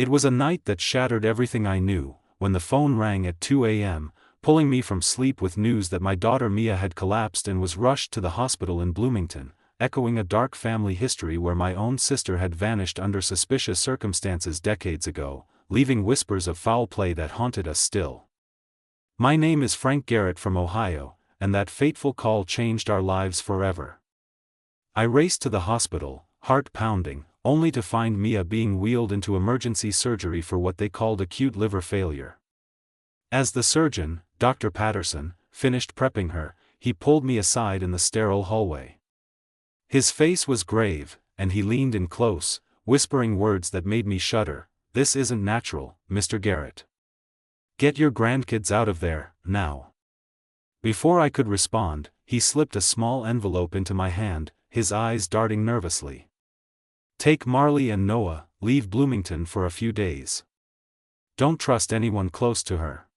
It was a night that shattered everything I knew, when the phone rang at 2 a.m., pulling me from sleep with news that my daughter Mia had collapsed and was rushed to the hospital in Bloomington, echoing a dark family history where my own sister had vanished under suspicious circumstances decades ago, leaving whispers of foul play that haunted us still. My name is Frank Garrett from Ohio, and that fateful call changed our lives forever. I raced to the hospital, heart pounding, only to find Mia being wheeled into emergency surgery for what they called acute liver failure. As the surgeon, Dr. Patterson, finished prepping her, he pulled me aside in the sterile hallway. His face was grave, and he leaned in close, whispering words that made me shudder. "This isn't natural, Mr. Garrett. Get your grandkids out of there, now." Before I could respond, he slipped a small envelope into my hand, his eyes darting nervously. "Take Marley and Noah, leave Bloomington for a few days. Don't trust anyone close to her."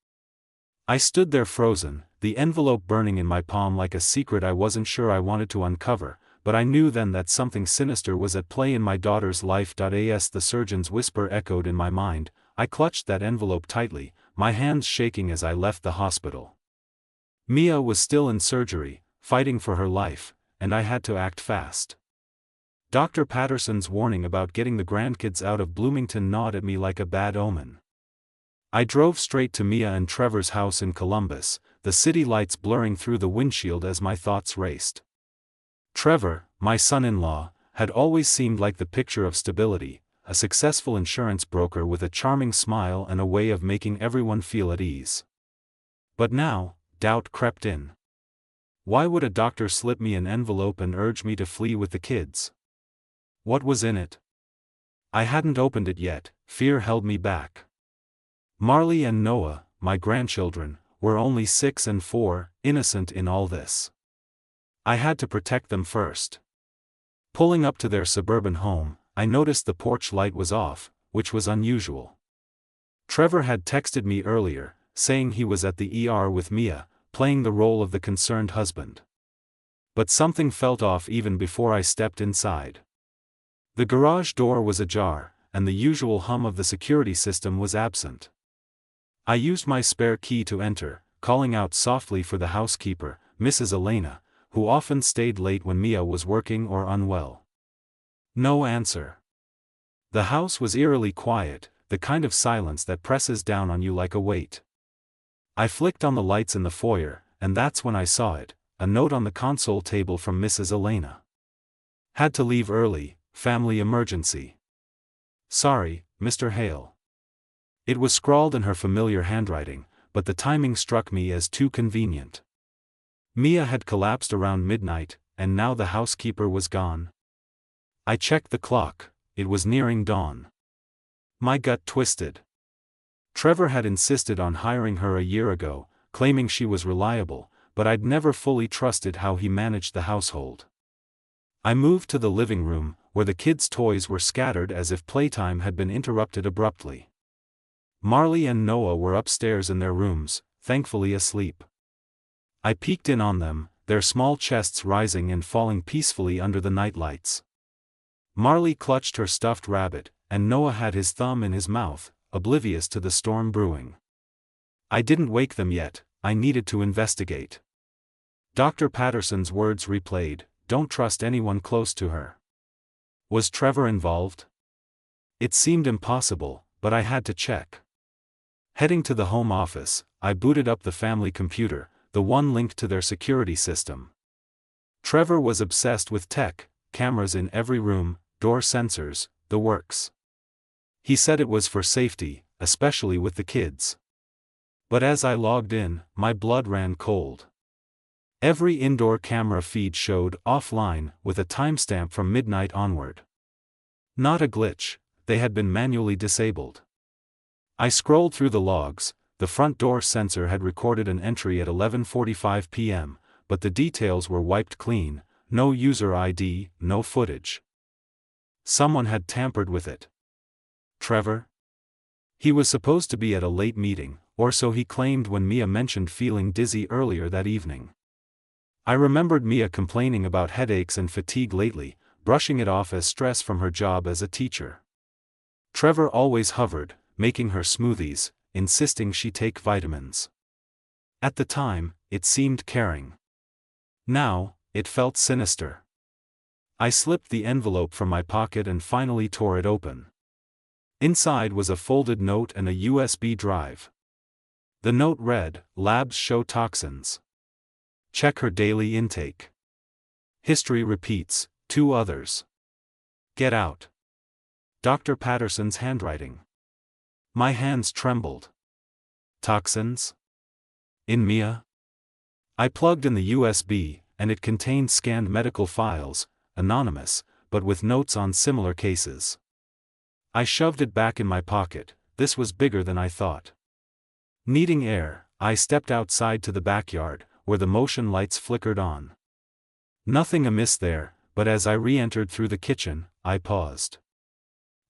I stood there frozen, the envelope burning in my palm like a secret I wasn't sure I wanted to uncover, but I knew then that something sinister was at play in my daughter's life. As the surgeon's whisper echoed in my mind, I clutched that envelope tightly, my hands shaking as I left the hospital. Mia was still in surgery, fighting for her life, and I had to act fast. Dr. Patterson's warning about getting the grandkids out of Bloomington gnawed at me like a bad omen. I drove straight to Mia and Trevor's house in Columbus, the city lights blurring through the windshield as my thoughts raced. Trevor, my son-in-law, had always seemed like the picture of stability, a successful insurance broker with a charming smile and a way of making everyone feel at ease. But now, doubt crept in. Why would a doctor slip me an envelope and urge me to flee with the kids? What was in it? I hadn't opened it yet, fear held me back. Marley and Noah, my grandchildren, were only 6 and 4, innocent in all this. I had to protect them first. Pulling up to their suburban home, I noticed the porch light was off, which was unusual. Trevor had texted me earlier, saying he was at the ER with Mia, playing the role of the concerned husband. But something felt off even before I stepped inside. The garage door was ajar, and the usual hum of the security system was absent. I used my spare key to enter, calling out softly for the housekeeper, Mrs. Elena, who often stayed late when Mia was working or unwell. No answer. The house was eerily quiet, the kind of silence that presses down on you like a weight. I flicked on the lights in the foyer, and that's when I saw it, a note on the console table from Mrs. Elena. "Had to leave early, family emergency. Sorry, Mr. Hale." It was scrawled in her familiar handwriting, but the timing struck me as too convenient. Mia had collapsed around midnight, and now the housekeeper was gone. I checked the clock, it was nearing dawn. My gut twisted. Trevor had insisted on hiring her a year ago, claiming she was reliable, but I'd never fully trusted how he managed the household. I moved to the living room, where the kids' toys were scattered as if playtime had been interrupted abruptly. Marley and Noah were upstairs in their rooms, thankfully asleep. I peeked in on them, their small chests rising and falling peacefully under the nightlights. Marley clutched her stuffed rabbit, and Noah had his thumb in his mouth, oblivious to the storm brewing. I didn't wake them yet, I needed to investigate. Dr. Patterson's words replayed, "Don't trust anyone close to her." Was Trevor involved? It seemed impossible, but I had to check. Heading to the home office, I booted up the family computer, the one linked to their security system. Trevor was obsessed with tech, cameras in every room, door sensors, the works. He said it was for safety, especially with the kids. But as I logged in, my blood ran cold. Every indoor camera feed showed offline, with a timestamp from midnight onward. Not a glitch, they had been manually disabled. I scrolled through the logs. The front door sensor had recorded an entry at 11:45 p.m., but the details were wiped clean, no user ID, no footage. Someone had tampered with it. Trevor? He was supposed to be at a late meeting, or so he claimed when Mia mentioned feeling dizzy earlier that evening. I remembered Mia complaining about headaches and fatigue lately, brushing it off as stress from her job as a teacher. Trevor always hovered, making her smoothies, insisting she take vitamins. At the time, it seemed caring. Now, it felt sinister. I slipped the envelope from my pocket and finally tore it open. Inside was a folded note and a USB drive. The note read, "Labs show toxins. Check her daily intake. History repeats, 2 others. Get out." Dr. Patterson's handwriting. My hands trembled. Toxins? In Mia? I plugged in the USB, and it contained scanned medical files, anonymous, but with notes on similar cases. I shoved it back in my pocket. This was bigger than I thought. Needing air, I stepped outside to the backyard, where the motion lights flickered on. Nothing amiss there, but as I re-entered through the kitchen, I paused.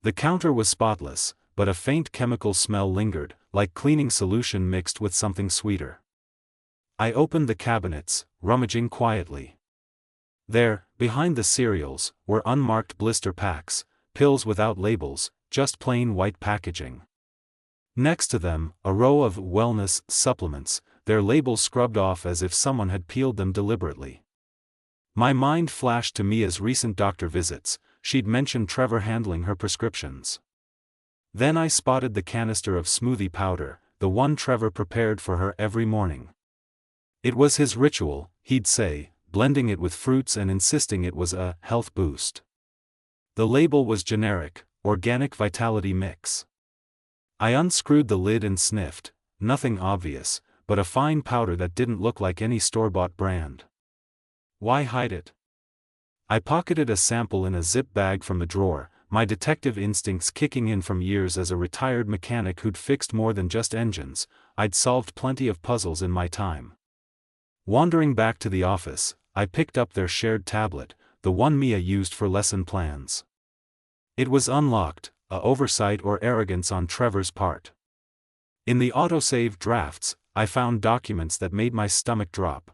The counter was spotless, but a faint chemical smell lingered, like cleaning solution mixed with something sweeter. I opened the cabinets, rummaging quietly. There, behind the cereals, were unmarked blister packs, pills without labels, just plain white packaging. Next to them, a row of wellness supplements, their labels scrubbed off as if someone had peeled them deliberately. My mind flashed to Mia's recent doctor visits. She'd mentioned Trevor handling her prescriptions. Then I spotted the canister of smoothie powder, the one Trevor prepared for her every morning. It was his ritual, he'd say, blending it with fruits and insisting it was a health boost. The label was generic, organic vitality mix. I unscrewed the lid and sniffed, nothing obvious, but a fine powder that didn't look like any store-bought brand. Why hide it? I pocketed a sample in a zip bag from the drawer, my detective instincts kicking in from years as a retired mechanic who'd fixed more than just engines. I'd solved plenty of puzzles in my time. Wandering back to the office, I picked up their shared tablet, the one Mia used for lesson plans. It was unlocked, a oversight or arrogance on Trevor's part. In the autosave drafts, I found documents that made my stomach drop.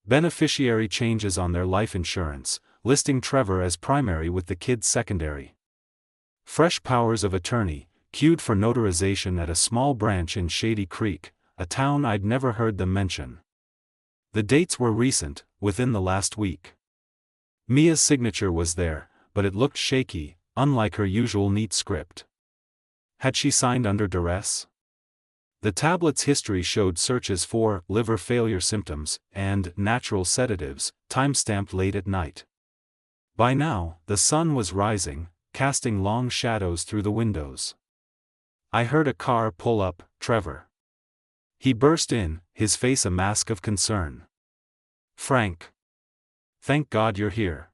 Beneficiary changes on their life insurance, listing Trevor as primary with the kids secondary. Fresh powers of attorney, queued for notarization at a small branch in Shady Creek, a town I'd never heard them mention. The dates were recent, within the last week. Mia's signature was there, but it looked shaky, unlike her usual neat script. Had she signed under duress? The tablet's history showed searches for liver failure symptoms and natural sedatives, timestamped late at night. By now, the sun was rising, casting long shadows through the windows. I heard a car pull up. Trevor. He burst in, his face a mask of concern. "Frank. Thank God you're here.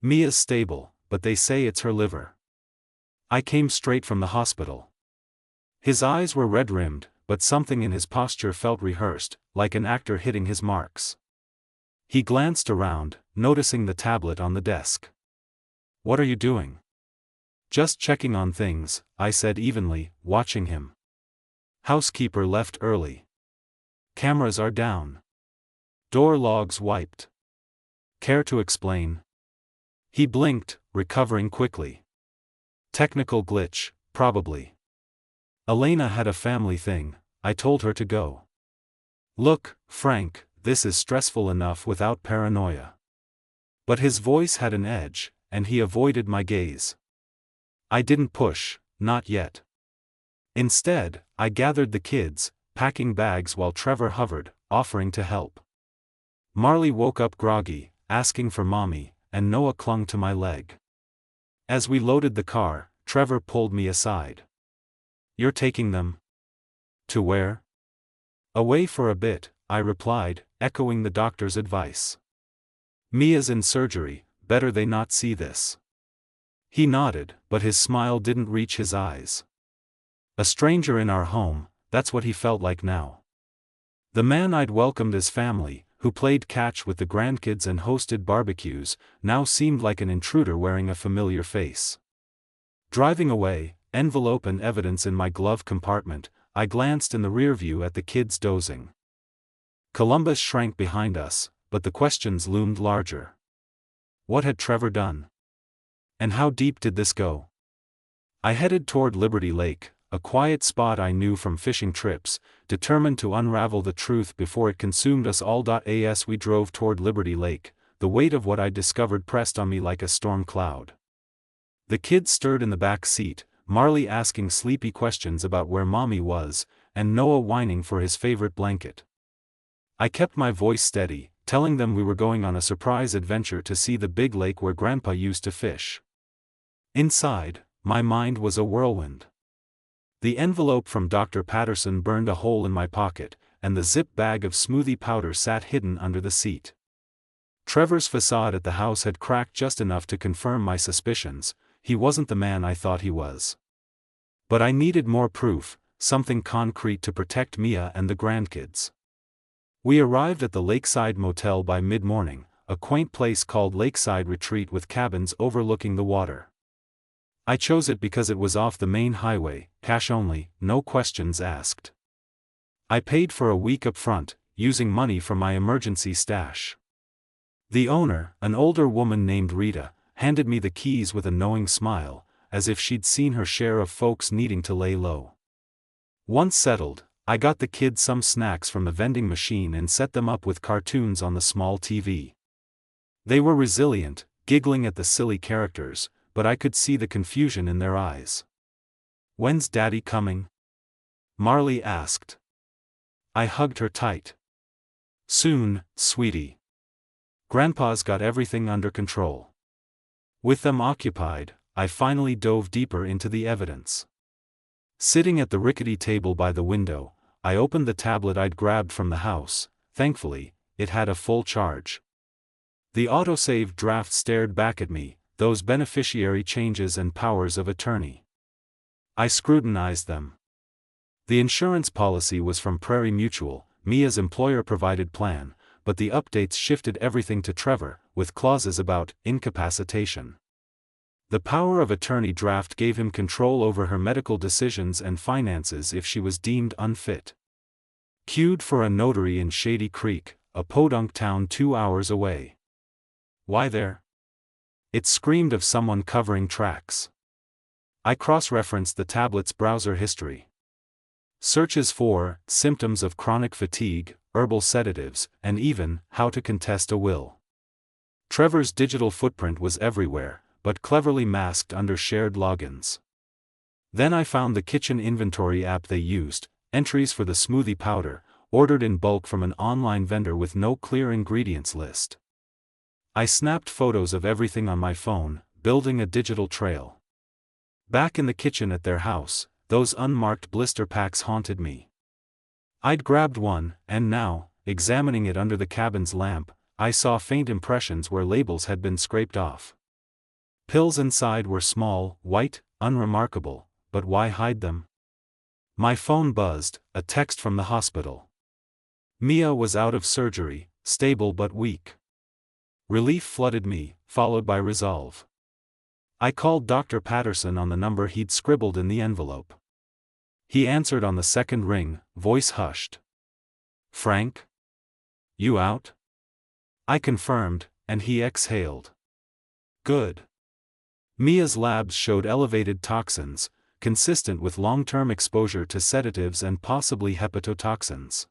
Mia's stable, but they say it's her liver. I came straight from the hospital." His eyes were red-rimmed, but something in his posture felt rehearsed, like an actor hitting his marks. He glanced around, noticing the tablet on the desk. "What are you doing?" "Just checking on things," I said evenly, watching him. "Housekeeper left early. Cameras are down. Door logs wiped. Care to explain?" He blinked, recovering quickly. "Technical glitch, probably. Elena had a family thing, I told her to go. Look, Frank, this is stressful enough without paranoia." But his voice had an edge, and he avoided my gaze. I didn't push, not yet. Instead, I gathered the kids, packing bags while Trevor hovered, offering to help. Marley woke up groggy, asking for mommy, and Noah clung to my leg. As we loaded the car, Trevor pulled me aside. "You're taking them? To where?" "Away for a bit," I replied, echoing the doctor's advice. "Mia's in surgery, better they not see this." He nodded, but his smile didn't reach his eyes. A stranger in our home, that's what he felt like now. The man I'd welcomed as family, who played catch with the grandkids and hosted barbecues, now seemed like an intruder wearing a familiar face. Driving away, envelope and evidence in my glove compartment, I glanced in the rearview at the kids dozing. Columbus shrank behind us, but the questions loomed larger. What had Trevor done? And how deep did this go? I headed toward Liberty Lake, a quiet spot I knew from fishing trips, determined to unravel the truth before it consumed us all. As we drove toward Liberty Lake, the weight of what I discovered pressed on me like a storm cloud. The kids stirred in the back seat, Marley asking sleepy questions about where Mommy was, and Noah whining for his favorite blanket. I kept my voice steady, telling them we were going on a surprise adventure to see the big lake where Grandpa used to fish. Inside, my mind was a whirlwind. The envelope from Dr. Patterson burned a hole in my pocket, and the zip bag of smoothie powder sat hidden under the seat. Trevor's facade at the house had cracked just enough to confirm my suspicions. He wasn't the man I thought he was. But I needed more proof, something concrete to protect Mia and the grandkids. We arrived at the Lakeside Motel by mid-morning, a quaint place called Lakeside Retreat with cabins overlooking the water. I chose it because it was off the main highway, cash only, no questions asked. I paid for a week up front, using money from my emergency stash. The owner, an older woman named Rita, handed me the keys with a knowing smile, as if she'd seen her share of folks needing to lay low. Once settled, I got the kids some snacks from the vending machine and set them up with cartoons on the small TV. They were resilient, giggling at the silly characters, but I could see the confusion in their eyes. "When's Daddy coming?" Marley asked. I hugged her tight. "Soon, sweetie. Grandpa's got everything under control." With them occupied, I finally dove deeper into the evidence. Sitting at the rickety table by the window, I opened the tablet I'd grabbed from the house. Thankfully, it had a full charge. The autosave draft stared back at me, those beneficiary changes and powers of attorney. I scrutinized them. The insurance policy was from Prairie Mutual, Mia's employer-provided plan, but the updates shifted everything to Trevor, with clauses about incapacitation. The power of attorney draft gave him control over her medical decisions and finances if she was deemed unfit. Queued for a notary in Shady Creek, a podunk town 2 hours away. Why there? It screamed of someone covering tracks. I cross-referenced the tablet's browser history. Searches for symptoms of chronic fatigue, herbal sedatives, and even how to contest a will. Trevor's digital footprint was everywhere, but cleverly masked under shared logins. Then I found the kitchen inventory app they used, entries for the smoothie powder, ordered in bulk from an online vendor with no clear ingredients list. I snapped photos of everything on my phone, building a digital trail. Back in the kitchen at their house, those unmarked blister packs haunted me. I'd grabbed one, and now, examining it under the cabin's lamp, I saw faint impressions where labels had been scraped off. Pills inside were small, white, unremarkable, but why hide them? My phone buzzed, a text from the hospital. Mia was out of surgery, stable but weak. Relief flooded me, followed by resolve. I called Dr. Patterson on the number he'd scribbled in the envelope. He answered on the second ring, voice hushed. "Frank? You out?" I confirmed, and he exhaled. "Good." Mia's labs showed elevated toxins, consistent with long-term exposure to sedatives and possibly hepatotoxins.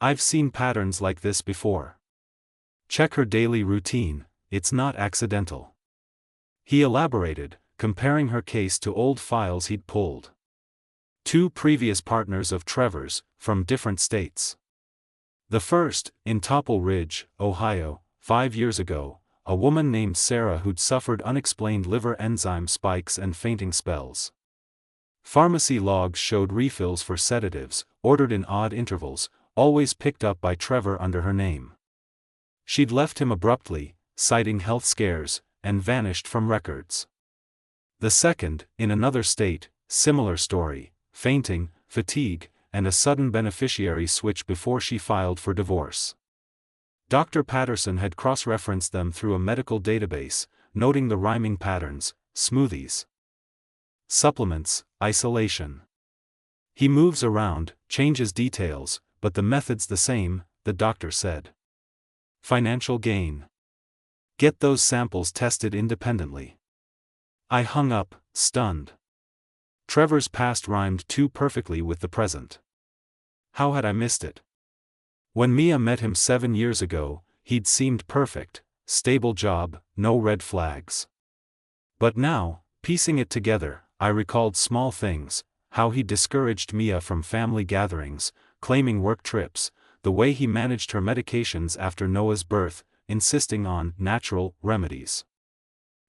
"I've seen patterns like this before. Check her daily routine, it's not accidental." He elaborated, comparing her case to old files he'd pulled. 2 previous partners of Trevor's, from different states. The first, in Topple Ridge, Ohio, 5 years ago, a woman named Sarah who'd suffered unexplained liver enzyme spikes and fainting spells. Pharmacy logs showed refills for sedatives, ordered in odd intervals, always picked up by Trevor under her name. She'd left him abruptly, citing health scares, and vanished from records. The second, in another state, similar story, fainting, fatigue, and a sudden beneficiary switch before she filed for divorce. Dr. Patterson had cross-referenced them through a medical database, noting the rhyming patterns: smoothies, supplements, isolation. He moves around, changes details, but the method's the same, the doctor said. Financial gain. Get those samples tested independently. I hung up, stunned. Trevor's past rhymed too perfectly with the present. How had I missed it? When Mia met him 7 years ago, he'd seemed perfect, stable job, no red flags. But now, piecing it together, I recalled small things, how he discouraged Mia from family gatherings, claiming work trips, the way he managed her medications after Noah's birth, insisting on natural remedies.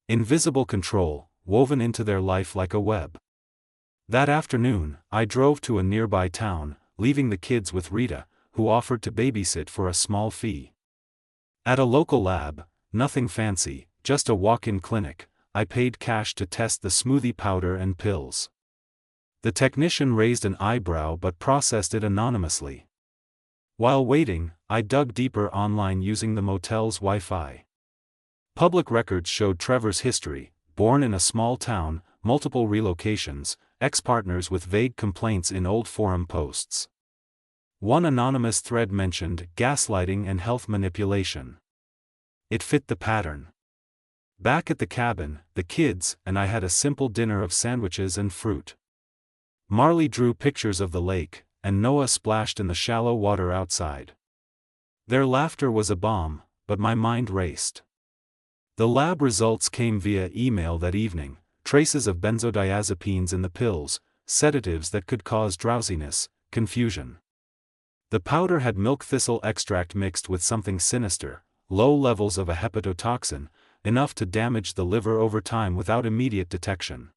Invisible control, woven into their life like a web. That afternoon, I drove to a nearby town, leaving the kids with Rita, who offered to babysit for a small fee. At a local lab, nothing fancy, just a walk-in clinic, I paid cash to test the smoothie powder and pills. The technician raised an eyebrow but processed it anonymously. While waiting, I dug deeper online using the motel's Wi-Fi. Public records showed Trevor's history: born in a small town, multiple relocations, ex-partners with vague complaints in old forum posts. One anonymous thread mentioned gaslighting and health manipulation. It fit the pattern. Back at the cabin, the kids and I had a simple dinner of sandwiches and fruit. Marley drew pictures of the lake, and Noah splashed in the shallow water outside. Their laughter was a balm, but my mind raced. The lab results came via email that evening: traces of benzodiazepines in the pills, sedatives that could cause drowsiness, confusion. The powder had milk thistle extract mixed with something sinister, low levels of a hepatotoxin, enough to damage the liver over time without immediate detection.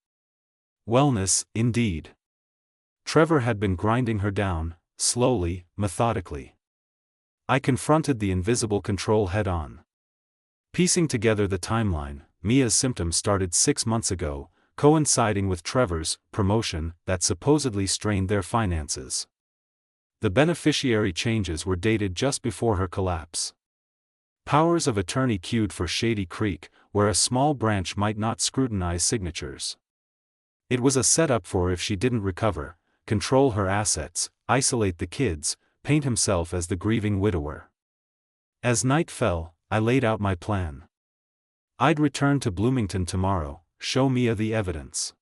Wellness, indeed. Trevor had been grinding her down, slowly, methodically. I confronted the invisible control head-on. Piecing together the timeline, Mia's symptoms started 6 months ago, coinciding with Trevor's promotion that supposedly strained their finances. The beneficiary changes were dated just before her collapse. Powers of attorney queued for Shady Creek, where a small branch might not scrutinize signatures. It was a setup for if she didn't recover, control her assets, isolate the kids, paint himself as the grieving widower. As night fell, I laid out my plan. I'd return to Bloomington tomorrow, show Mia the evidence.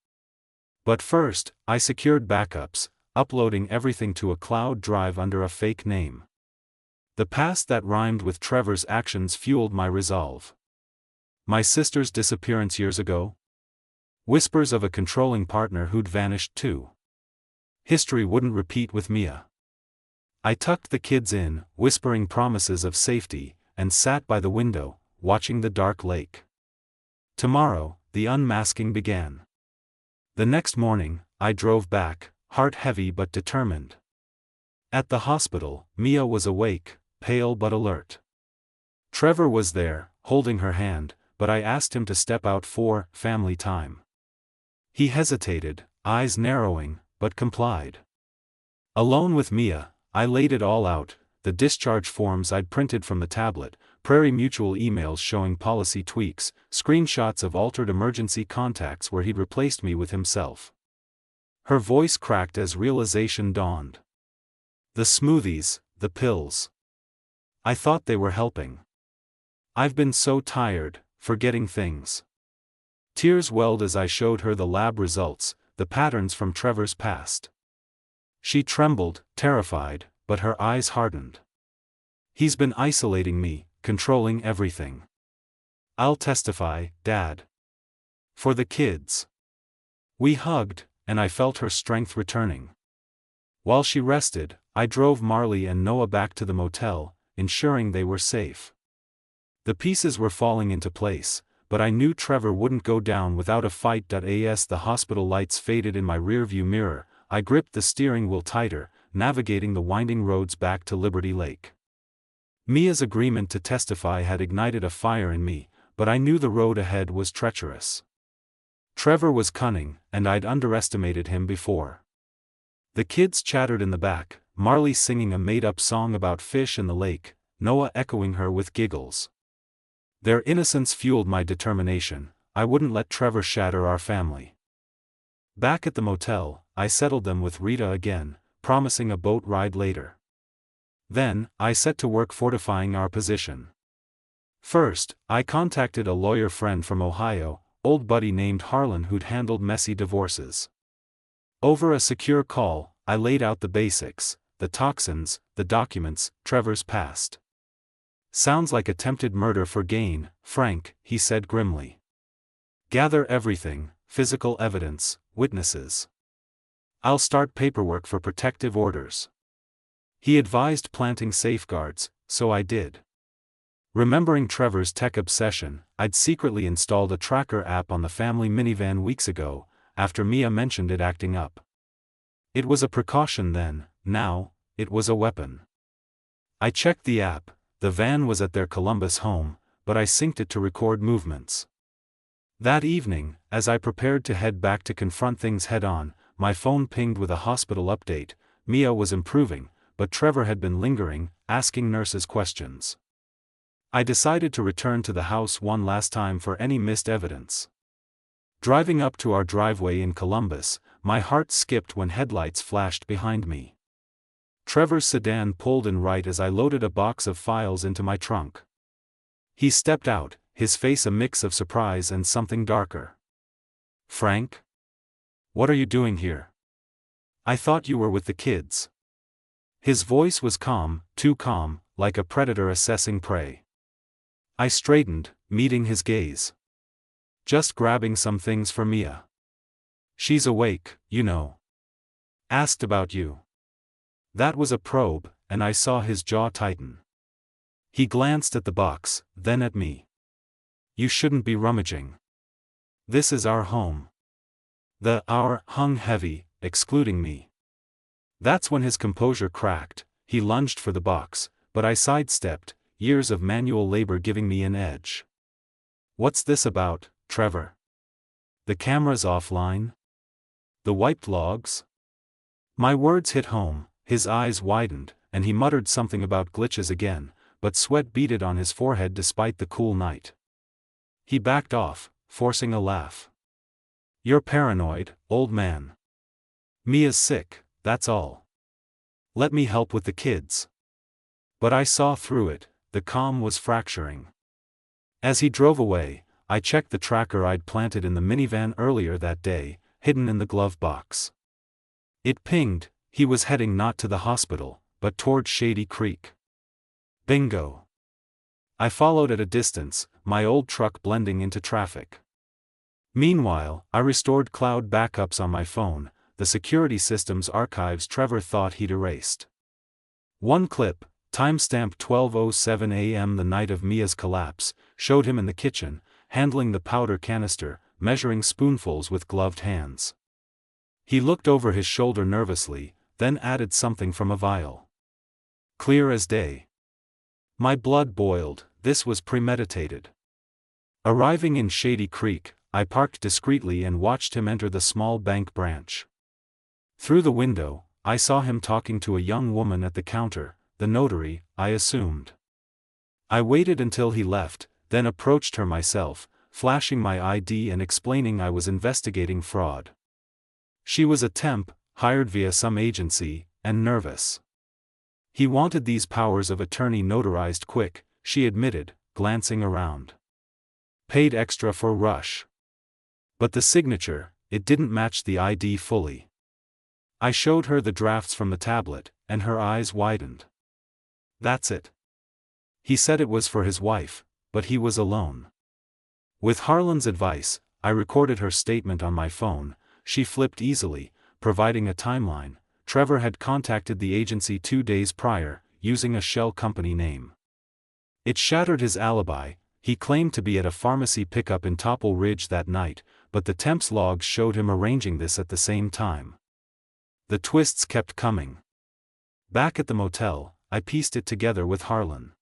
But first, I secured backups, uploading everything to a cloud drive under a fake name. The past that rhymed with Trevor's actions fueled my resolve. My sister's disappearance years ago? Whispers of a controlling partner who'd vanished too. History wouldn't repeat with Mia. I tucked the kids in, whispering promises of safety, and sat by the window, watching the dark lake. Tomorrow, the unmasking began. The next morning, I drove back, heart heavy but determined. At the hospital, Mia was awake, pale but alert. Trevor was there, holding her hand, but I asked him to step out for family time. He hesitated, eyes narrowing, but complied. Alone with Mia, I laid it all out: the discharge forms I'd printed from the tablet, Prairie Mutual emails showing policy tweaks, screenshots of altered emergency contacts where he'd replaced me with himself. Her voice cracked as realization dawned. The smoothies, the pills. I thought they were helping. I've been so tired, forgetting things. Tears welled as I showed her the lab results, the patterns from Trevor's past. She trembled, terrified, but her eyes hardened. He's been isolating me, controlling everything. I'll testify, Dad. For the kids. We hugged, and I felt her strength returning. While she rested, I drove Marley and Noah back to the motel, ensuring they were safe. The pieces were falling into place, but I knew Trevor wouldn't go down without a fight. As the hospital lights faded in my rearview mirror, I gripped the steering wheel tighter, navigating the winding roads back to Liberty Lake. Mia's agreement to testify had ignited a fire in me, but I knew the road ahead was treacherous. Trevor was cunning, and I'd underestimated him before. The kids chattered in the back, Marley singing a made-up song about fish in the lake, Noah echoing her with giggles. Their innocence fueled my determination. I wouldn't let Trevor shatter our family. Back at the motel, I settled them with Rita again, promising a boat ride later. Then, I set to work fortifying our position. First, I contacted a lawyer friend from Ohio, old buddy named Harlan who'd handled messy divorces. Over a secure call, I laid out the basics: the toxins, the documents, Trevor's past. "Sounds like attempted murder for gain, Frank," he said grimly. "Gather everything: physical evidence, witnesses. I'll start paperwork for protective orders." He advised planting safeguards, so I did. Remembering Trevor's tech obsession, I'd secretly installed a tracker app on the family minivan weeks ago, after Mia mentioned it acting up. It was a precaution then; now, it was a weapon. I checked the app. The van was at their Columbus home, but I synced it to record movements. That evening, as I prepared to head back to confront things head-on, my phone pinged with a hospital update. Mia was improving, but Trevor had been lingering, asking nurses questions. I decided to return to the house one last time for any missed evidence. Driving up to our driveway in Columbus, my heart skipped when headlights flashed behind me. Trevor's sedan pulled in right as I loaded a box of files into my trunk. He stepped out, his face a mix of surprise and something darker. "Frank? What are you doing here? I thought you were with the kids." His voice was calm, too calm, like a predator assessing prey. I straightened, meeting his gaze. "Just grabbing some things for Mia. She's awake, you know. Asked about you." That was a probe, and I saw his jaw tighten. He glanced at the box, then at me. "You shouldn't be rummaging. This is our home." The "our" hung heavy, excluding me. That's when his composure cracked. He lunged for the box, but I sidestepped, years of manual labor giving me an edge. "What's this about, Trevor? The camera's offline? The wiped logs?" My words hit home. His eyes widened, and he muttered something about glitches again, but sweat beaded on his forehead despite the cool night. He backed off, forcing a laugh. "You're paranoid, old man. Mia's sick, that's all. Let me help with the kids." But I saw through it. The calm was fracturing. As he drove away, I checked the tracker I'd planted in the minivan earlier that day, hidden in the glove box. It pinged. He was heading not to the hospital, but toward Shady Creek. Bingo. I followed at a distance, my old truck blending into traffic. Meanwhile, I restored cloud backups on my phone, the security system's archives Trevor thought he'd erased. One clip, timestamped 12:07 a.m. the night of Mia's collapse, showed him in the kitchen, handling the powder canister, measuring spoonfuls with gloved hands. He looked over his shoulder nervously, then added something from a vial. Clear as day. My blood boiled. This was premeditated. Arriving in Shady Creek, I parked discreetly and watched him enter the small bank branch. Through the window, I saw him talking to a young woman at the counter, the notary, I assumed. I waited until he left, then approached her myself, flashing my ID and explaining I was investigating fraud. She was a temp, hired via some agency, and nervous. He wanted these powers of attorney notarized quick, she admitted, glancing around. Paid extra for rush. But the signature, it didn't match the ID fully. I showed her the drafts from the tablet, and her eyes widened. "That's it." He said it was for his wife, but he was alone. With Harlan's advice, I recorded her statement on my phone. She flipped easily, providing a timeline. Trevor had contacted the agency 2 days prior, using a shell company name. It shattered his alibi. He claimed to be at a pharmacy pickup in Topple Ridge that night, but the temp's logs showed him arranging this at the same time. The twists kept coming. Back at the motel, I pieced it together with Harlan.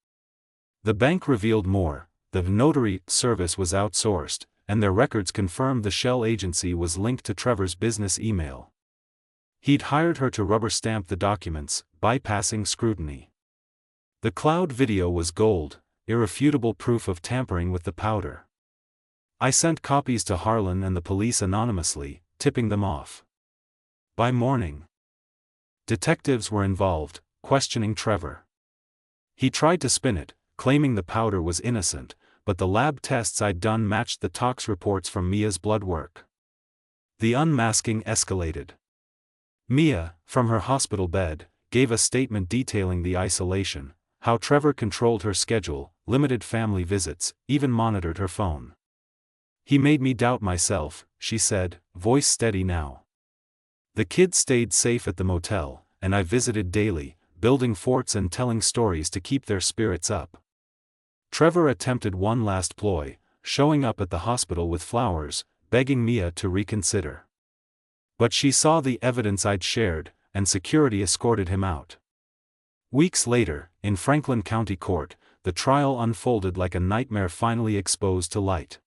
The bank revealed more. The notary service was outsourced, and their records confirmed the shell agency was linked to Trevor's business email. He'd hired her to rubber stamp the documents, bypassing scrutiny. The cloud video was gold, irrefutable proof of tampering with the powder. I sent copies to Harlan and the police anonymously, tipping them off. By morning, detectives were involved, questioning Trevor. He tried to spin it, claiming the powder was innocent, but the lab tests I'd done matched the tox reports from Mia's blood work. The unmasking escalated. Mia, from her hospital bed, gave a statement detailing the isolation, how Trevor controlled her schedule, limited family visits, even monitored her phone. "He made me doubt myself," she said, voice steady now. "The kids stayed safe at the motel, and I visited daily, building forts and telling stories to keep their spirits up." Trevor attempted one last ploy, showing up at the hospital with flowers, begging Mia to reconsider. But she saw the evidence I'd shared, and security escorted him out. Weeks later, in Franklin County Court, the trial unfolded like a nightmare finally exposed to light.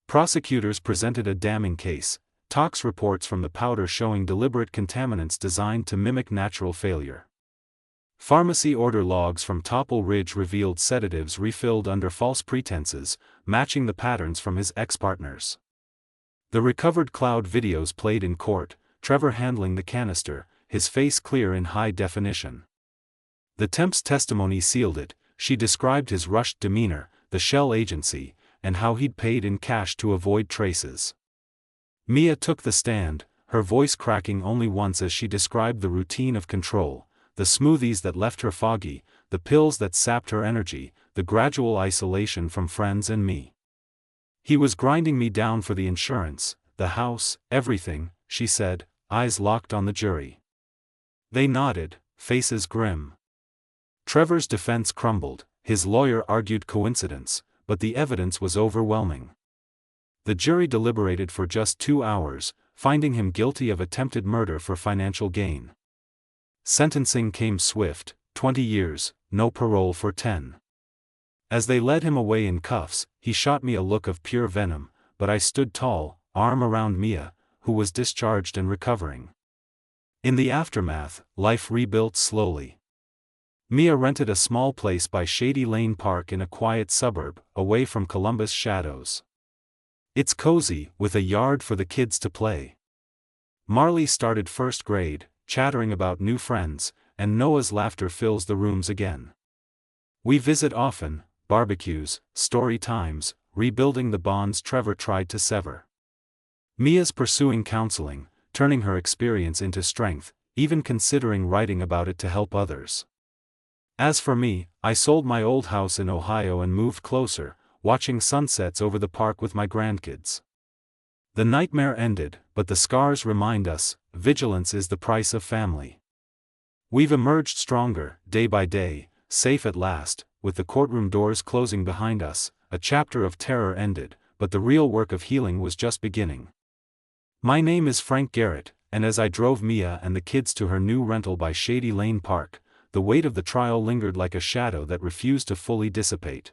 Prosecutors presented a damning case, tox reports from the powder showing deliberate contaminants designed to mimic natural failure. Pharmacy order logs from Topple Ridge revealed sedatives refilled under false pretenses, matching the patterns from his ex-partners. The recovered cloud videos played in court, Trevor handling the canister, his face clear in high definition. The temp's testimony sealed it. She described his rushed demeanor, the shell agency, and how he'd paid in cash to avoid traces. Mia took the stand, her voice cracking only once as she described the routine of control, the smoothies that left her foggy, the pills that sapped her energy, the gradual isolation from friends and me. "He was grinding me down for the insurance, the house, everything," she said, eyes locked on the jury. They nodded, faces grim. Trevor's defense crumbled, his lawyer argued coincidence, but the evidence was overwhelming. The jury deliberated for just 2 hours, finding him guilty of attempted murder for financial gain. Sentencing came swift, 20 years, no parole for 10. As they led him away in cuffs, he shot me a look of pure venom, but I stood tall, arm around Mia, who was discharged and recovering. In the aftermath, life rebuilt slowly. Mia rented a small place by Shady Lane Park in a quiet suburb, away from Columbus shadows. It's cozy, with a yard for the kids to play. Marley started first grade, chattering about new friends, and Noah's laughter fills the rooms again. We visit often, barbecues, story times, rebuilding the bonds Trevor tried to sever. Mia's pursuing counseling, turning her experience into strength, even considering writing about it to help others. As for me, I sold my old house in Ohio and moved closer, watching sunsets over the park with my grandkids. The nightmare ended, but the scars remind us, vigilance is the price of family. We've emerged stronger, day by day, safe at last, with the courtroom doors closing behind us. A chapter of terror ended, but the real work of healing was just beginning. My name is Frank Garrett, and as I drove Mia and the kids to her new rental by Shady Lane Park, the weight of the trial lingered like a shadow that refused to fully dissipate.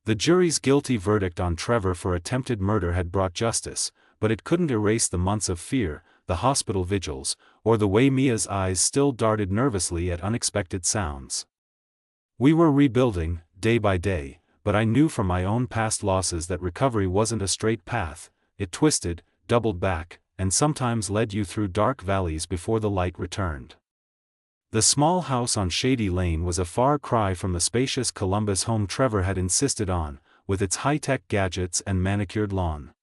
The jury's guilty verdict on Trevor for attempted murder had brought justice, but it couldn't erase the months of fear, the hospital vigils, or the way Mia's eyes still darted nervously at unexpected sounds. We were rebuilding, day by day, but I knew from my own past losses that recovery wasn't a straight path. It twisted, doubled back, and sometimes led you through dark valleys before the light returned. The small house on Shady Lane was a far cry from the spacious Columbus home Trevor had insisted on, with its high-tech gadgets and manicured lawn.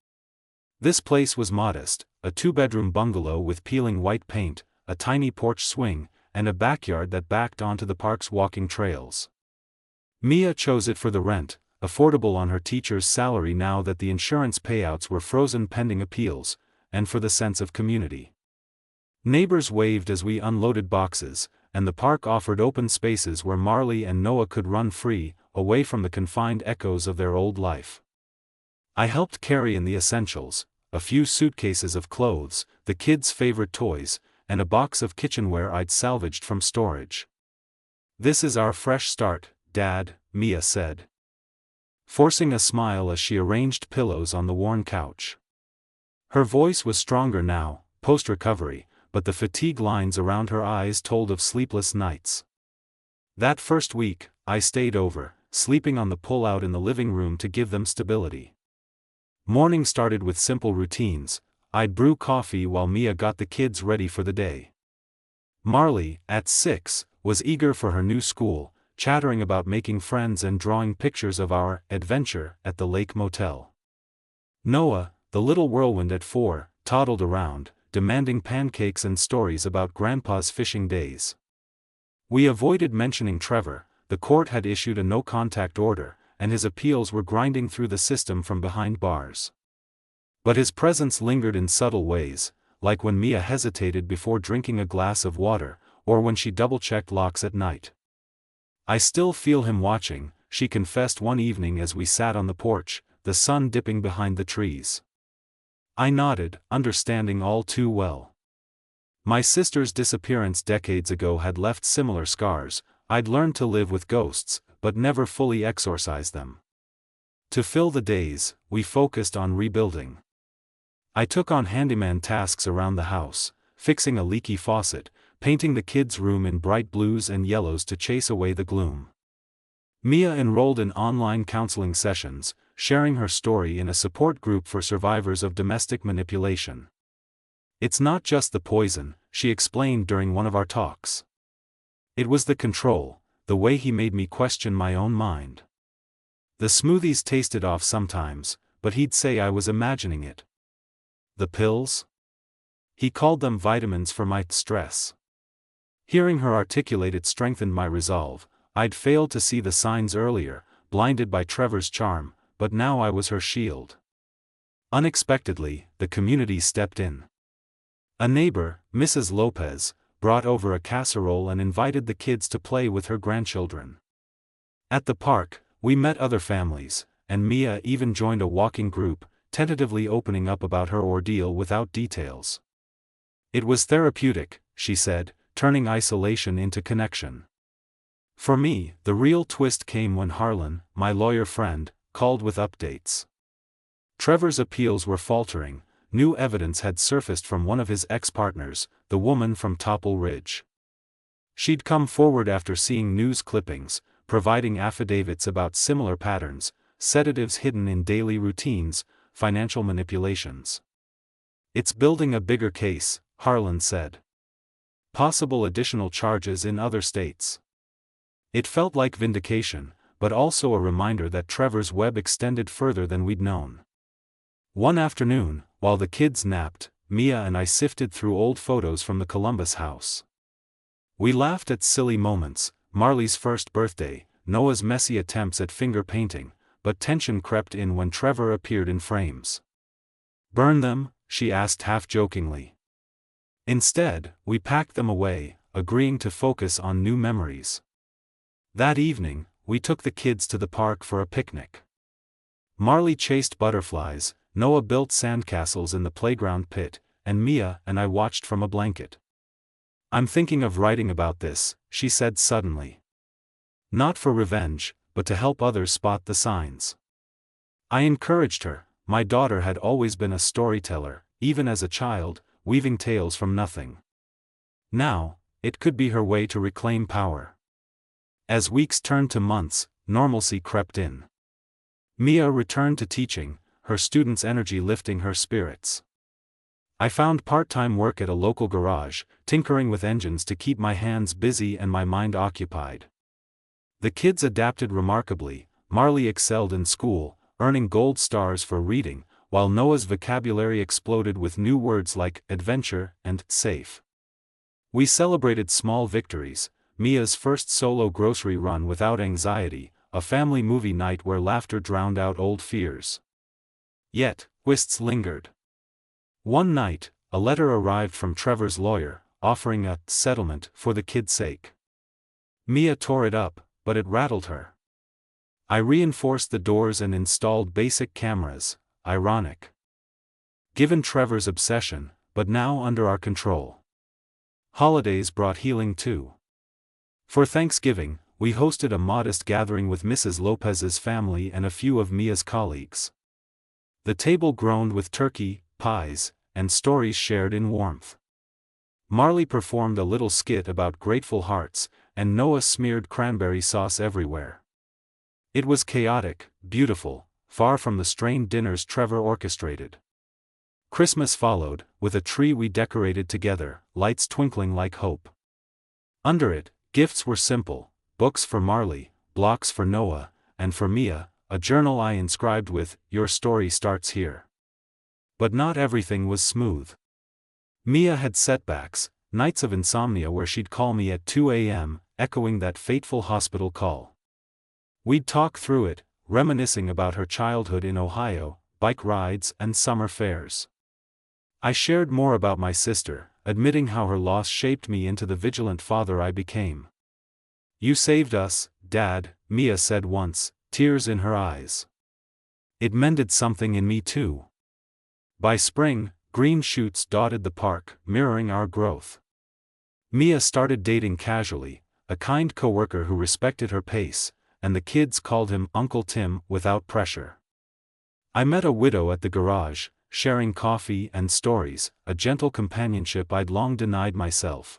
This place was modest, a 2-bedroom bungalow with peeling white paint, a tiny porch swing, and a backyard that backed onto the park's walking trails. Mia chose it for the rent, affordable on her teacher's salary now that the insurance payouts were frozen pending appeals, and for the sense of community. Neighbors waved as we unloaded boxes, and the park offered open spaces where Marley and Noah could run free, away from the confined echoes of their old life. I helped carry in the essentials, a few suitcases of clothes, the kids' favorite toys, and a box of kitchenware I'd salvaged from storage. "This is our fresh start, Dad," Mia said, forcing a smile as she arranged pillows on the worn couch. Her voice was stronger now, post-recovery, but the fatigue lines around her eyes told of sleepless nights. That first week, I stayed over, sleeping on the pull-out in the living room to give them stability. Morning started with simple routines. I'd brew coffee while Mia got the kids ready for the day. Marley, at 6, was eager for her new school, chattering about making friends and drawing pictures of our adventure at the Lake Motel. Noah, the little whirlwind at 4, toddled around, demanding pancakes and stories about Grandpa's fishing days. We avoided mentioning Trevor. The court had issued a no-contact order, and his appeals were grinding through the system from behind bars. But his presence lingered in subtle ways, like when Mia hesitated before drinking a glass of water, or when she double-checked locks at night. "I still feel him watching," she confessed one evening as we sat on the porch, the sun dipping behind the trees. I nodded, understanding all too well. My sister's disappearance decades ago had left similar scars. I'd learned to live with ghosts, but never fully exorcise them. To fill the days, we focused on rebuilding. I took on handyman tasks around the house, fixing a leaky faucet, painting the kids' room in bright blues and yellows to chase away the gloom. Mia enrolled in online counseling sessions, sharing her story in a support group for survivors of domestic manipulation. "It's not just the poison," she explained during one of our talks. "It was the control, the way he made me question my own mind. The smoothies tasted off sometimes, but he'd say I was imagining it. The pills? He called them vitamins for my stress." Hearing her articulate it strengthened my resolve. I'd failed to see the signs earlier, blinded by Trevor's charm, but now I was her shield. Unexpectedly, the community stepped in. A neighbor, Mrs. Lopez, brought over a casserole and invited the kids to play with her grandchildren. At the park, we met other families, and Mia even joined a walking group, tentatively opening up about her ordeal without details. "It was therapeutic," she said, turning isolation into connection. For me, the real twist came when Harlan, my lawyer friend, called with updates. Trevor's appeals were faltering. New evidence had surfaced from one of his ex-partners, the woman from Topple Ridge. She'd come forward after seeing news clippings, providing affidavits about similar patterns, sedatives hidden in daily routines, financial manipulations. "It's building a bigger case," Harlan said. "Possible additional charges in other states." It felt like vindication, but also a reminder that Trevor's web extended further than we'd known. One afternoon, while the kids napped, Mia and I sifted through old photos from the Columbus house. We laughed at silly moments, Marley's first birthday, Noah's messy attempts at finger painting, but tension crept in when Trevor appeared in frames. "Burn them?" she asked half-jokingly. Instead, we packed them away, agreeing to focus on new memories. That evening, we took the kids to the park for a picnic. Marley chased butterflies, Noah built sandcastles in the playground pit, and Mia and I watched from a blanket. "I'm thinking of writing about this," she said suddenly. Not for revenge, but to help others spot the signs. I encouraged her. My daughter had always been a storyteller, even as a child, weaving tales from nothing. Now, it could be her way to reclaim power. As weeks turned to months, normalcy crept in. Mia returned to teaching, her students' energy lifting her spirits. I found part-time work at a local garage, tinkering with engines to keep my hands busy and my mind occupied. The kids adapted remarkably. Marley excelled in school, earning gold stars for reading, while Noah's vocabulary exploded with new words like adventure and safe. We celebrated small victories: Mia's first solo grocery run without anxiety, a family movie night where laughter drowned out old fears. Yet, twists lingered. One night, a letter arrived from Trevor's lawyer, offering a settlement for the kids' sake. Mia tore it up, but it rattled her. I reinforced the doors and installed basic cameras. Ironic. Given Trevor's obsession, but now under our control. Holidays brought healing too. For Thanksgiving, we hosted a modest gathering with Mrs. Lopez's family and a few of Mia's colleagues. The table groaned with turkey, pies, and stories shared in warmth. Marley performed a little skit about grateful hearts, and Noah smeared cranberry sauce everywhere. It was chaotic, beautiful, far from the strained dinners Trevor orchestrated. Christmas followed, with a tree we decorated together, lights twinkling like hope. Under it, gifts were simple: books for Marley, blocks for Noah, and for Mia, a journal I inscribed with, "Your story starts here." But not everything was smooth. Mia had setbacks, nights of insomnia where she'd call me at 2 a.m., echoing that fateful hospital call. We'd talk through it, reminiscing about her childhood in Ohio, bike rides and summer fairs. I shared more about my sister, admitting how her loss shaped me into the vigilant father I became. "You saved us, Dad," Mia said once, tears in her eyes. It mended something in me too. By spring, green shoots dotted the park, mirroring our growth. Mia started dating casually, a kind coworker who respected her pace, and the kids called him Uncle Tim without pressure. I met a widow at the garage, sharing coffee and stories, a gentle companionship I'd long denied myself.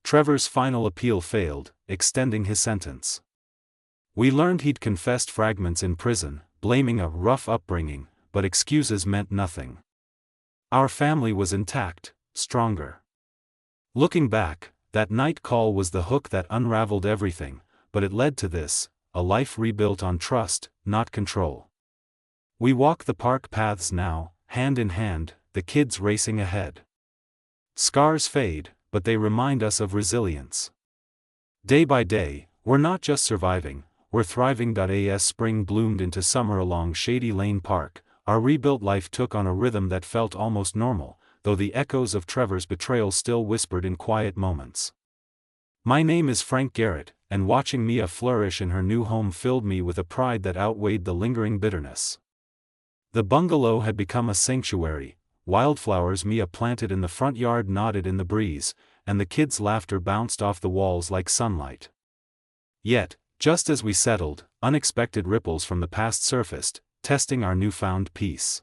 Trevor's final appeal failed, extending his sentence. We learned he'd confessed fragments in prison, blaming a rough upbringing, but excuses meant nothing. Our family was intact, stronger. Looking back, that night call was the hook that unraveled everything, but it led to this, a life rebuilt on trust, not control. We walk the park paths now, hand in hand, the kids racing ahead. Scars fade, but they remind us of resilience. Day by day, we're not just surviving, we're thriving. As spring bloomed into summer along Shady Lane Park, our rebuilt life took on a rhythm that felt almost normal, though the echoes of Trevor's betrayal still whispered in quiet moments. My name is Frank Garrett, and watching Mia flourish in her new home filled me with a pride that outweighed the lingering bitterness. The bungalow had become a sanctuary, wildflowers Mia planted in the front yard nodded in the breeze, and the kids' laughter bounced off the walls like sunlight. Yet, just as we settled, unexpected ripples from the past surfaced, testing our newfound peace.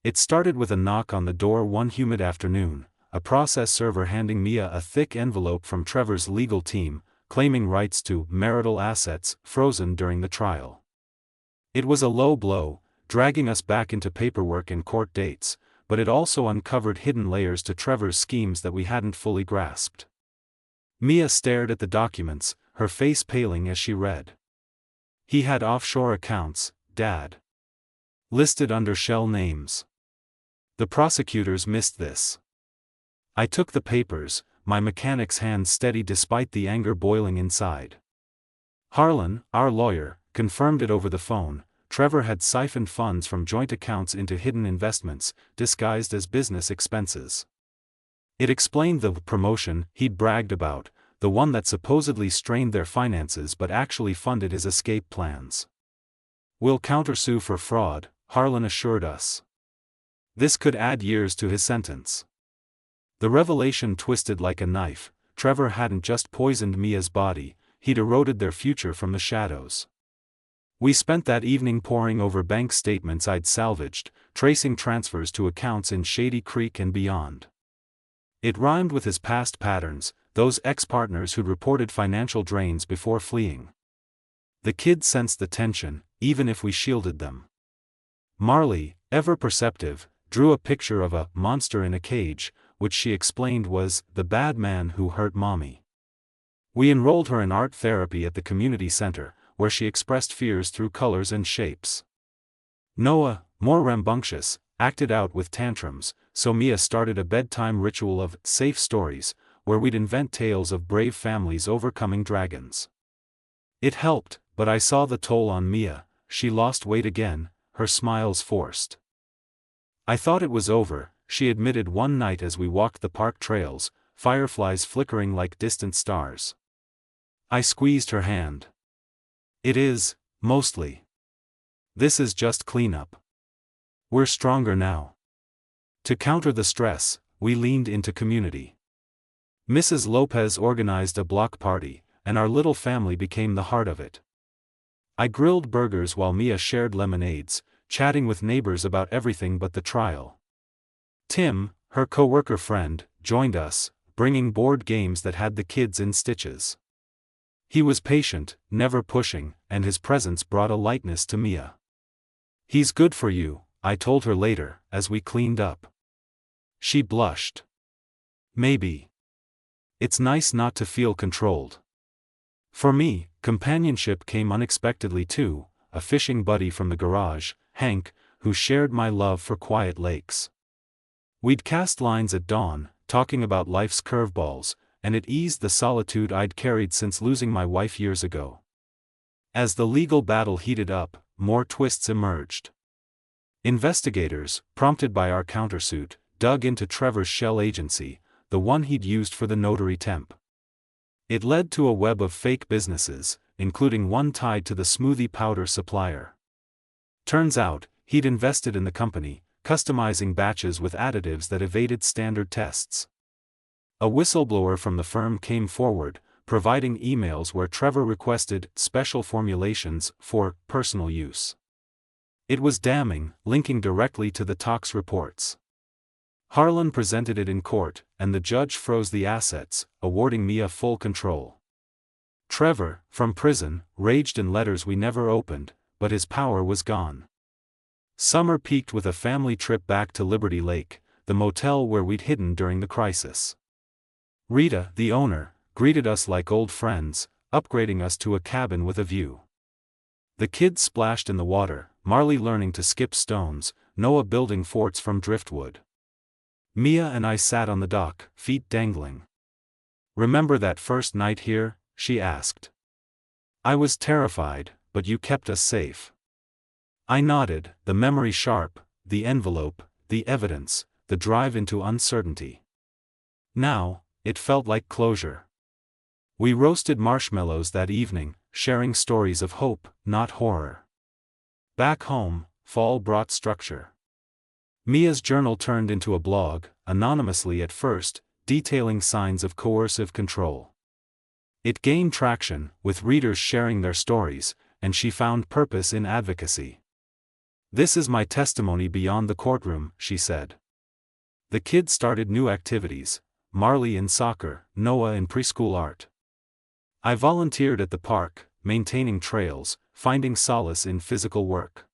It started with a knock on the door one humid afternoon, a process server handing Mia a thick envelope from Trevor's legal team, claiming rights to marital assets frozen during the trial. It was a low blow, dragging us back into paperwork and court dates, but it also uncovered hidden layers to Trevor's schemes that we hadn't fully grasped. Mia stared at the documents, her face paling as she read. He had offshore accounts, Dad. Listed under shell names. The prosecutors missed this. I took the papers, my mechanic's hand steady despite the anger boiling inside. Harlan, our lawyer, confirmed it over the phone. Trevor had siphoned funds from joint accounts into hidden investments, disguised as business expenses. It explained the promotion he'd bragged about, the one that supposedly strained their finances but actually funded his escape plans. "We'll countersue for fraud," Harlan assured us. This could add years to his sentence. The revelation twisted like a knife. Trevor hadn't just poisoned Mia's body, he'd eroded their future from the shadows. We spent that evening poring over bank statements I'd salvaged, tracing transfers to accounts in Shady Creek and beyond. It rhymed with his past patterns, those ex-partners who'd reported financial drains before fleeing. The kids sensed the tension, even if we shielded them. Marley, ever perceptive, drew a picture of a monster in a cage, which she explained was the bad man who hurt Mommy. We enrolled her in art therapy at the community center, where she expressed fears through colors and shapes. Noah, more rambunctious, acted out with tantrums, so Mia started a bedtime ritual of safe stories, where we'd invent tales of brave families overcoming dragons. It helped, but I saw the toll on Mia. She lost weight again, her smiles forced. "I thought it was over," she admitted one night as we walked the park trails, fireflies flickering like distant stars. I squeezed her hand. "It is, mostly. This is just cleanup. We're stronger now." To counter the stress, we leaned into community. Mrs. Lopez organized a block party, and our little family became the heart of it. I grilled burgers while Mia shared lemonades, chatting with neighbors about everything but the trial. Tim, her co-worker friend, joined us, bringing board games that had the kids in stitches. He was patient, never pushing, and his presence brought a lightness to Mia. "He's good for you," I told her later, as we cleaned up. She blushed. "Maybe. It's nice not to feel controlled." For me, companionship came unexpectedly too, a fishing buddy from the garage, Hank, who shared my love for quiet lakes. We'd cast lines at dawn, talking about life's curveballs, and it eased the solitude I'd carried since losing my wife years ago. As the legal battle heated up, more twists emerged. Investigators, prompted by our countersuit, dug into Trevor's shell agency, the one he'd used for the notary temp. It led to a web of fake businesses, including one tied to the smoothie powder supplier. Turns out, he'd invested in the company, customizing batches with additives that evaded standard tests. A whistleblower from the firm came forward, providing emails where Trevor requested special formulations for personal use. It was damning, linking directly to the tox reports. Harlan presented it in court, and the judge froze the assets, awarding Mia full control. Trevor, from prison, raged in letters we never opened, but his power was gone. Summer peaked with a family trip back to Liberty Lake, the motel where we'd hidden during the crisis. Rita, the owner, greeted us like old friends, upgrading us to a cabin with a view. The kids splashed in the water, Marley learning to skip stones, Noah building forts from driftwood. Mia and I sat on the dock, feet dangling. "Remember that first night here?" she asked. "I was terrified, but you kept us safe." I nodded, the memory sharp, the envelope, the evidence, the drive into uncertainty. Now, it felt like closure. We roasted marshmallows that evening, sharing stories of hope, not horror. Back home, fall brought structure. Mia's journal turned into a blog, anonymously at first, detailing signs of coercive control. It gained traction, with readers sharing their stories, and she found purpose in advocacy. "This is my testimony beyond the courtroom," she said. The kids started new activities, Marley in soccer, Noah in preschool art. I volunteered at the park, maintaining trails, finding solace in physical work.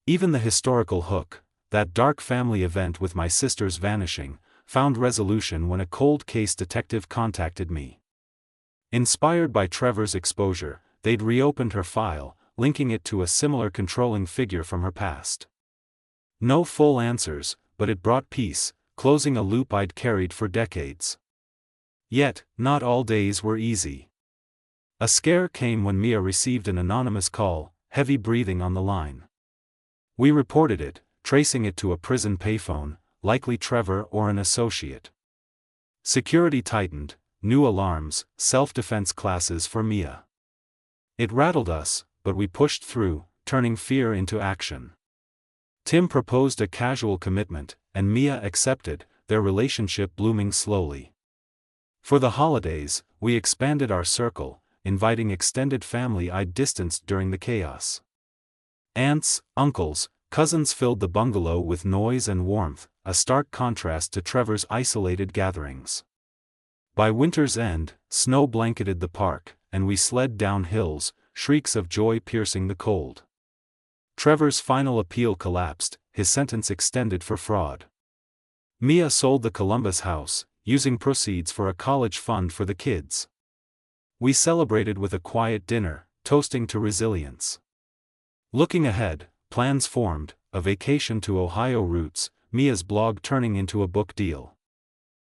Even the historical hook, that dark family event with my sister's vanishing, found resolution when a cold case detective contacted me. Inspired by Trevor's exposure, they'd reopened her file, linking it to a similar controlling figure from her past. No full answers, but it brought peace, closing a loop I'd carried for decades. Yet, not all days were easy. A scare came when Mia received an anonymous call, heavy breathing on the line. We reported it, tracing it to a prison payphone, likely Trevor or an associate. Security tightened, new alarms, self-defense classes for Mia. It rattled us, but we pushed through, turning fear into action. Tim proposed a casual commitment, and Mia accepted, their relationship blooming slowly. For the holidays, we expanded our circle, inviting extended family I'd distanced during the chaos. Aunts, uncles, cousins filled the bungalow with noise and warmth, a stark contrast to Trevor's isolated gatherings. By winter's end, snow blanketed the park, and we slid down hills, shrieks of joy piercing the cold. Trevor's final appeal collapsed, his sentence extended for fraud. Mia sold the Columbus house, using proceeds for a college fund for the kids. We celebrated with a quiet dinner, toasting to resilience. Looking ahead, plans formed, a vacation to Ohio roots, Mia's blog turning into a book deal.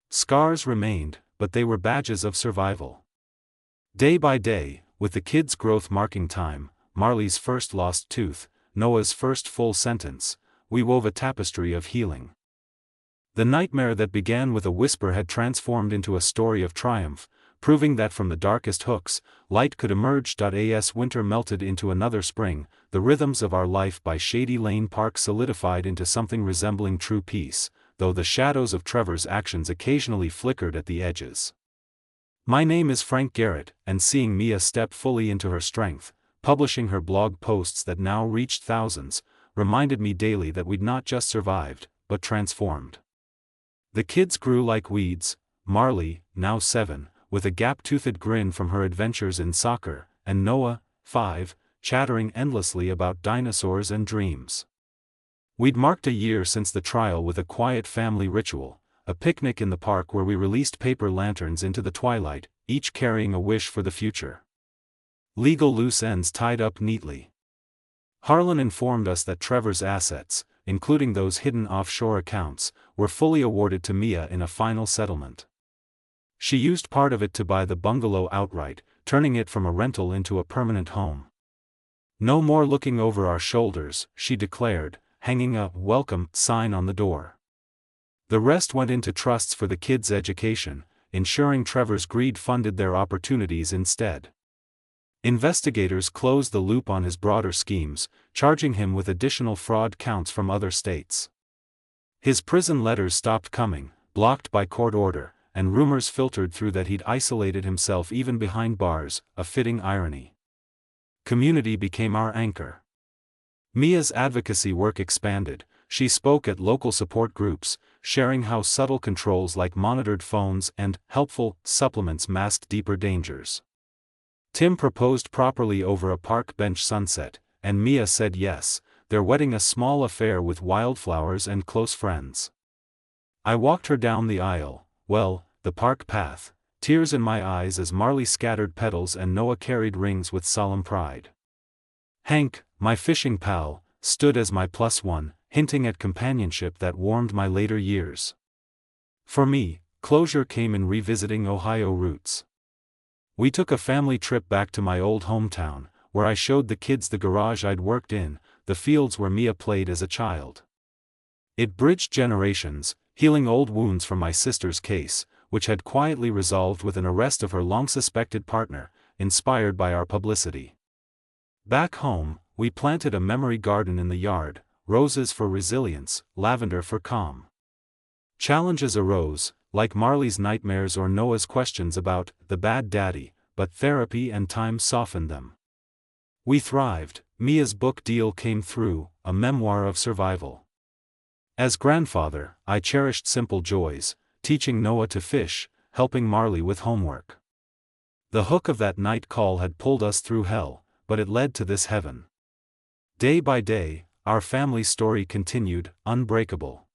Scars remained, but they were badges of survival. Day by day, with the kids' growth marking time, Marley's first lost tooth, Noah's first full sentence, we wove a tapestry of healing. The nightmare that began with a whisper had transformed into a story of triumph, proving that from the darkest hooks, light could emerge. As winter melted into another spring, the rhythms of our life by Shady Lane Park solidified into something resembling true peace, though the shadows of Trevor's actions occasionally flickered at the edges. My name is Frank Garrett, and seeing Mia step fully into her strength, publishing her blog posts that now reached thousands, reminded me daily that we'd not just survived, but transformed. The kids grew like weeds, Marley, now 7, with a gap-toothed grin from her adventures in soccer, and Noah, 5, chattering endlessly about dinosaurs and dreams. We'd marked a year since the trial with a quiet family ritual, a picnic in the park where we released paper lanterns into the twilight, each carrying a wish for the future. Legal loose ends tied up neatly. Harlan informed us that Trevor's assets, including those hidden offshore accounts, were fully awarded to Mia in a final settlement. She used part of it to buy the bungalow outright, turning it from a rental into a permanent home. "No more looking over our shoulders," she declared, hanging a "welcome" sign on the door. The rest went into trusts for the kids' education, ensuring Trevor's greed funded their opportunities instead. Investigators closed the loop on his broader schemes, charging him with additional fraud counts from other states. His prison letters stopped coming, blocked by court order, and rumors filtered through that he'd isolated himself even behind bars, a fitting irony. Community became our anchor. Mia's advocacy work expanded. She spoke at local support groups, sharing how subtle controls like monitored phones and helpful supplements masked deeper dangers. Tim proposed properly over a park bench sunset, and Mia said yes, their wedding a small affair with wildflowers and close friends. I walked her down the aisle, well, the park path, tears in my eyes as Marley scattered petals and Noah carried rings with solemn pride. Hank, my fishing pal, stood as my +1, hinting at companionship that warmed my later years. For me, closure came in revisiting Ohio roots. We took a family trip back to my old hometown, where I showed the kids the garage I'd worked in, the fields where Mia played as a child. It bridged generations, healing old wounds from my sister's case, which had quietly resolved with an arrest of her long-suspected partner, inspired by our publicity. Back home, we planted a memory garden in the yard, roses for resilience, lavender for calm. Challenges arose, like Marley's nightmares or Noah's questions about the bad daddy, but therapy and time softened them. We thrived. Mia's book deal came through, a memoir of survival. As grandfather, I cherished simple joys, teaching Noah to fish, helping Marley with homework. The hook of that night call had pulled us through hell, but it led to this heaven. Day by day, our family story continued, unbreakable.